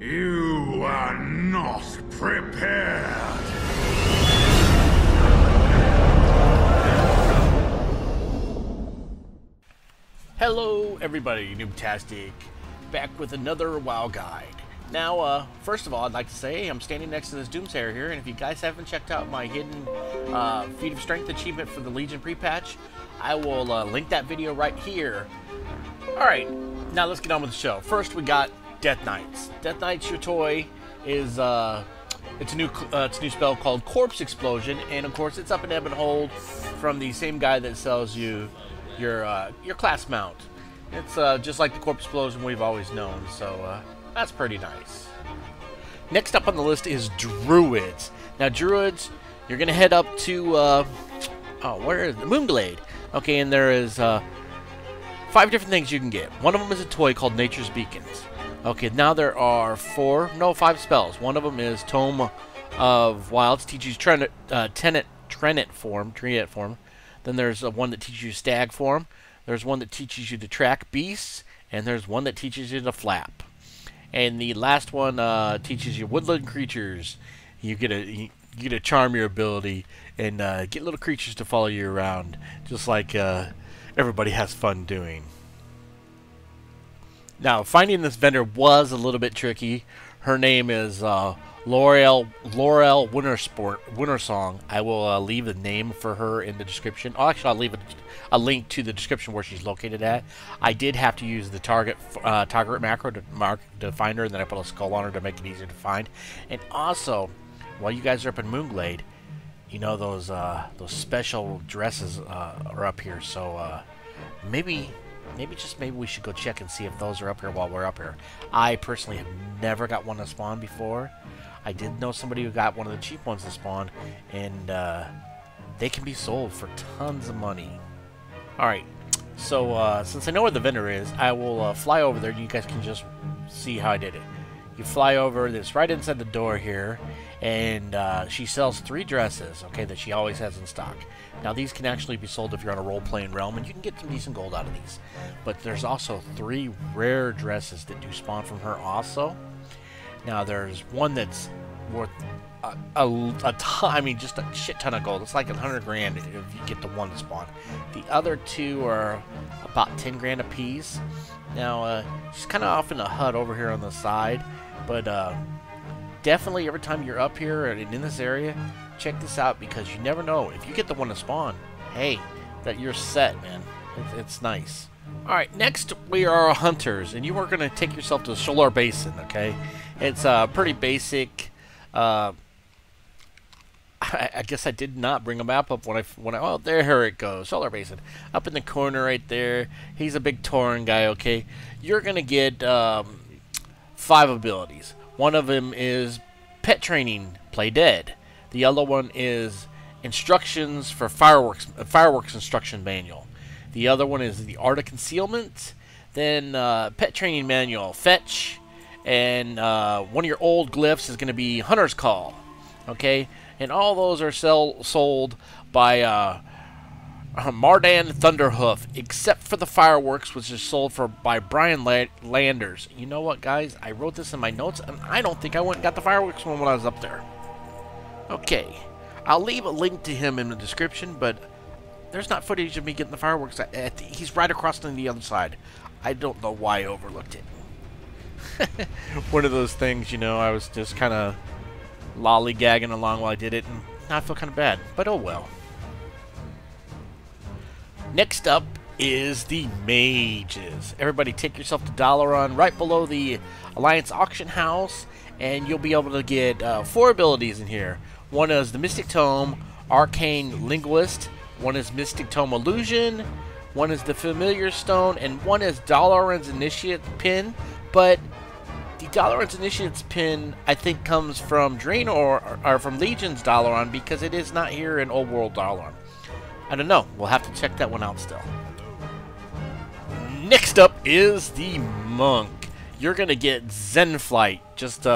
You are not prepared. Hello everybody, Noobtastic, back with another WoW guide. Now, first of all, I'd like to say I'm standing next to this Doomsayer here, and if you guys haven't checked out my hidden Feat of Strength achievement for the Legion Prepatch, I will link that video right here. Alright, now let's get on with the show. First we got Death Knights. Death Knights, your toy, is it's a new spell called Corpse Explosion, and of course it's up in Ebb and Hold from the same guy that sells you your class mount. It's just like the Corpse Explosion we've always known, so that's pretty nice. Next up on the list is Druids. Now Druids, you're gonna head up to where is the Moonglade? Okay, and there is 5 different things you can get. One of them is a toy called Nature's Beacons. Okay, now there are 5 spells. One of them is Tome of Wilds, teaches you Trenet form. Then there's one that teaches you Stag form. There's one that teaches you to track beasts, and there's one that teaches you to flap. And the last one teaches you woodland creatures. You get a charm your ability and get little creatures to follow you around, just like everybody has fun doing. Now, finding this vendor was a little bit tricky. Her name is Laurel Wintersong. I will leave the name for her in the description. Oh, actually, I'll leave a link to the description where she's located at. I did have to use the target macro to find her, and then I put a skull on her to make it easier to find. And also, while you guys are up in Moonglade, you know those special dresses are up here. So maybe we should go check and see if those are up here while we're up here. I personally have never got one to spawn before. I did know somebody who got one of the cheap ones to spawn, and they can be sold for tons of money. Alright, so since I know where the vendor is, I will fly over there and you guys can just see how I did it. You fly over, it's right inside the door here, and she sells 3 dresses, okay, that she always has in stock. Now these can actually be sold if you're on a role-playing realm, and you can get some decent gold out of these. But there's also 3 rare dresses that do spawn from her also. Now there's one that's worth just a shit ton of gold. It's like 100 grand if you get the one to spawn. The other 2 are about 10 grand a piece. Now she's kind of off in a hut over here on the side, but definitely every time you're up here and in this area, check this out, because you never know. If you get the one to spawn, hey, that you're set, man. It's nice. Alright, next we are hunters, and you are going to take yourself to the Solar Basin, okay? It's pretty basic. I guess I did not bring a map up when I oh, there it goes, Solar Basin. Up in the corner right there. He's a big Tauren guy, okay? You're going to get 5 abilities. One of them is Pet Training, Play Dead. The other one is Instructions for Fireworks Instruction Manual. The other one is the Art of Concealment. Then Pet Training Manual, Fetch. And one of your old glyphs is going to be Hunter's Call. Okay? And all those are sold by Mardan Thunderhoof, except for the Fireworks, which is sold by Brian Landers. You know what, guys? I wrote this in my notes, and I don't think I went and got the Fireworks one when I was up there. Okay, I'll leave a link to him in the description, but there's not footage of me getting the Fireworks. He's right across on the other side. I don't know why I overlooked it. One of those things, you know, I was just kind of lollygagging along while I did it, and now I feel kind of bad, but oh well. Next up is the Mages. Everybody take yourself to Dalaran, right below the Alliance Auction House, and you'll be able to get 4 abilities in here. One is the Mystic Tome, Arcane Linguist. One is Mystic Tome Illusion. One is the Familiar Stone, and one is Dalaran's Initiate Pin. But the Dalaran's Initiate's Pin, I think, comes from Draenor, or from Legion's Dalaran, because it is not here in Old World Dalaran. I don't know. We'll have to check that one out still. Next up is the Monk. You're going to get Zen Flight. Just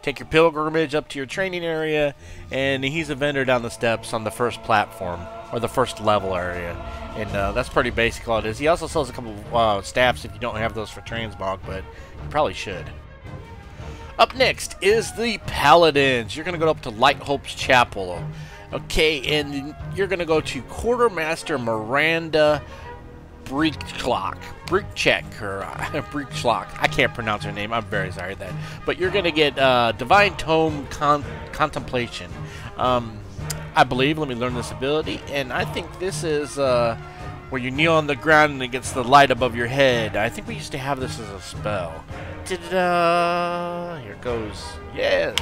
take your pilgrimage up to your training area, and he's a vendor down the steps on the first platform, or the first level area. And that's pretty basic all it is. He also sells a couple of staffs if you don't have those for transmog, but you probably should. Up next is the Paladins. You're going to go up to Light Hope's Chapel. Okay, and you're going to go to Quartermaster Miranda Breechlock, or Breechlock. I can't pronounce her name. I'm very sorry for that. But you're going to get Divine Tome Contemplation. I believe. Let me learn this ability. And I think this is where you kneel on the ground and it gets the light above your head. I think we used to have this as a spell. Ta-da! Here goes. Yes.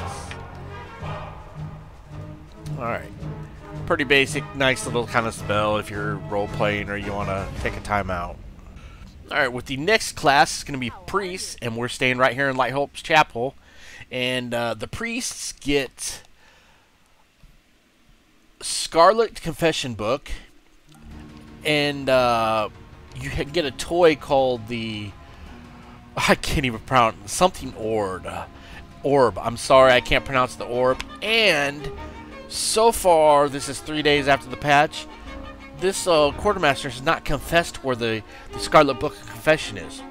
All right. Pretty basic, nice little kind of spell if you're role-playing or you want to take a time out. Alright, with the next class, it's going to be Priests, and we're staying right here in Light Hope's Chapel. And the Priests get Scarlet Confession Book, and you get a toy called the... I can't even pronounce... Something Orb. I'm sorry, I can't pronounce the Orb. And... so far, this is 3 days after the patch, this Quartermaster has not confessed where the Scarlet Book of Confession is.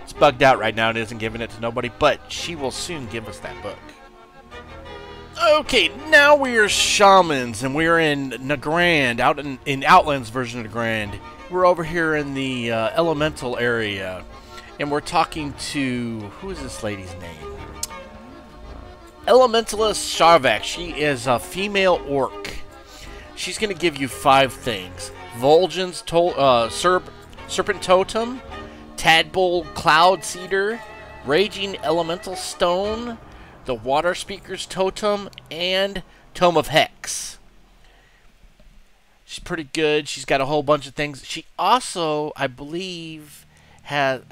It's bugged out right now and isn't giving it to nobody, but she will soon give us that book. Okay, now we are Shamans, and we're in Nagrand, out in Outlands version of Nagrand. We're over here in the Elemental area, and we're talking to... who is this lady's name? Elementalist Sharvak. She is a female orc. She's going to give you 5 things. Vol'jin's Serpent Totem, Tadpole Cloud Cedar, Raging Elemental Stone, the Water Speaker's Totem, and Tome of Hex. She's pretty good. She's got a whole bunch of things. She also, I believe, had...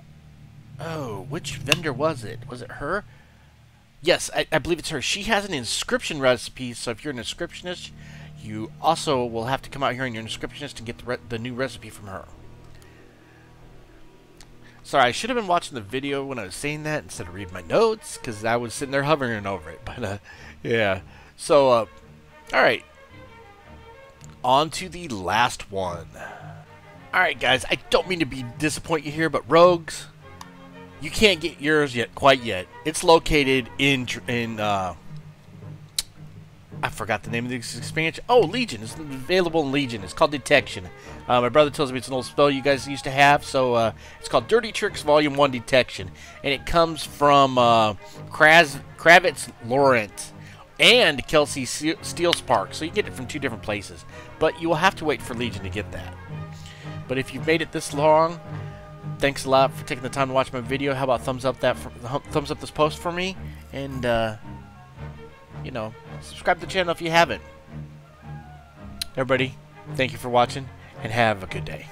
oh, which vendor was it? Was it her? Yes, I believe it's her. She has an inscription recipe, so if you're an inscriptionist, you also will have to come out here and you're an inscriptionist and get the new recipe from her. Sorry, I should have been watching the video when I was saying that instead of reading my notes, because I was sitting there hovering over it. But, yeah. So, alright. On to the last one. Alright, guys, I don't mean to disappoint you here, but rogues... you can't get yours quite yet. It's located in I forgot the name of this expansion. Oh, Legion. It's available in Legion. It's called Detection. My brother tells me it's an old spell you guys used to have. So it's called Dirty Tricks Volume 1 Detection. And it comes from Kravitz Laurent and Kelsey Steelspark. So you get it from 2 different places. But you will have to wait for Legion to get that. But if you've made it this long... thanks a lot for taking the time to watch my video. How about thumbs up this post for me, and you know, subscribe to the channel if you haven't. Everybody, thank you for watching, and have a good day.